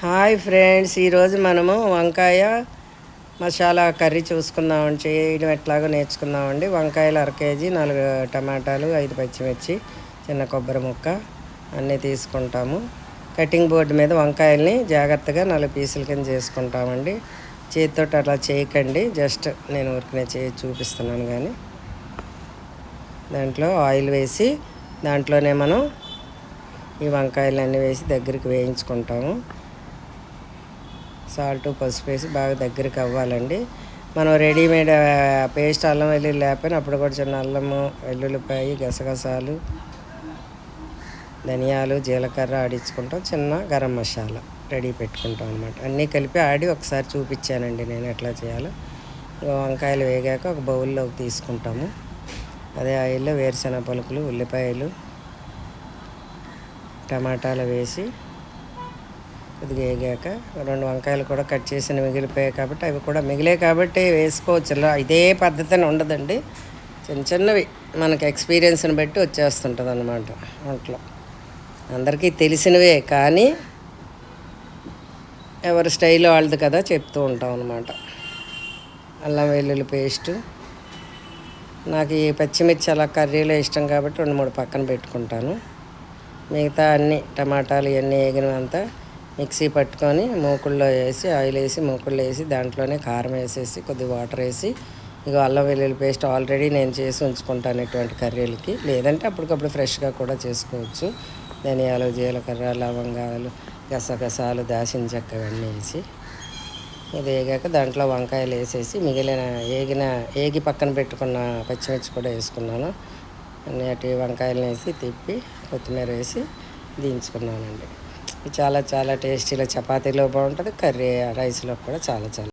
Hi friends, ఈరోజు మనము వంకాయ మసాలా కర్రీ చూసుకుందామండి. చేయడం ఎట్లాగో నేర్చుకుందామండి. వంకాయలు 1 కేజీ, 4 టమాటాలు, 5 పచ్చిమిర్చి, చిన్న కొబ్బరి ముక్క అన్నీ తీసుకుంటాము. కటింగ్ బోర్డు మీద వంకాయల్ని జాగ్రత్తగా 4 పీసుల కింద చేసుకుంటామండి. చేతితో అట్లా చేయకండి, జస్ట్ నేను ఊరికనే చేసి చూపిస్తున్నాను. కానీ దాంట్లో ఆయిల్ వేసి దాంట్లోనే మనం ఈ వంకాయలన్నీ వేసి దగ్గరికి వేయించుకుంటాము. సాల్ట్, పసుపు వేసి బాగా దగ్గరికి అవ్వాలండి. మనం రెడీమేడ్ పేస్ట్ అల్లం వెల్లుల్లి లేకపోయినా అప్పుడు కూడా చిన్న అల్లము, వెల్లుల్లిపాయ, గసగసాలు, ధనియాలు, జీలకర్ర ఆడించుకుంటాం. చిన్న గరం మసాలా రెడీ పెట్టుకుంటాం అనమాట. అన్నీ కలిపి ఆడి ఒకసారి చూపించానండి నేను ఎట్లా చేయాలో. వంకాయలు వేగాక ఒక బౌల్లోకి తీసుకుంటాము. అదే ఆయిల్లో వేరుశెనగ పలుకులు, ఉల్లిపాయలు, టమాటాలు వేసి కొద్దిగా వేగాక 2 వంకాయలు కూడా కట్ చేసిన మిగిలిపోయాయి కాబట్టి అవి కూడా మిగిలే కాబట్టి వేసుకోవచ్చు. ఇదే పద్ధతిని ఉండదండి, చిన్న చిన్నవి మనకి ఎక్స్పీరియన్స్ని బట్టి వచ్చేస్తుంటుంది అన్నమాట. వంటలో అందరికీ తెలిసినవే కానీ ఎవరి స్టైల్ వాళ్ళది కదా, చెప్తూ ఉంటాం అన్నమాట. అల్లం వెల్లుల్లి పేస్టు నాకు ఈ పచ్చిమిర్చి అలా కర్రీలో ఇష్టం కాబట్టి 2-3 పక్కన పెట్టుకుంటాను. మిగతా అన్నీ టమాటాలు ఇవన్నీ వేగినంతా మిక్సీ పట్టుకొని మూకుల్లో వేసి ఆయిల్ వేసి మూకుల్లో వేసి దాంట్లోనే కారం వేసేసి కొద్దిగా వాటర్ వేసి ఇక అల్లం వెల్లుల్లి పేస్ట్ ఆల్రెడీ నేను చేసి ఉంచుకుంటాను ఇటువంటి కర్రీలకి. లేదంటే అప్పటికప్పుడు ఫ్రెష్గా కూడా చేసుకోవచ్చు. ధనియాలు, జీలకర్ర, లవంగాలు, గసగసాలు, దాల్చిన చెక్క ఇవన్నీ వేసి ఇది వేగాక దాంట్లో వంకాయలు వేసేసి మిగిలిన ఏగి పక్కన పెట్టుకున్న పచ్చిమిర్చి కూడా వేసుకున్నాను. అన్ని అటు వంకాయలను వేసి తిప్పి కొత్తిమీర వేసి దించుకున్నానండి. చాలా చాలా టేస్టీలో చపాతీలో బాగుంటుంది, కర్రీ రైస్లో కూడా చాలా చాలా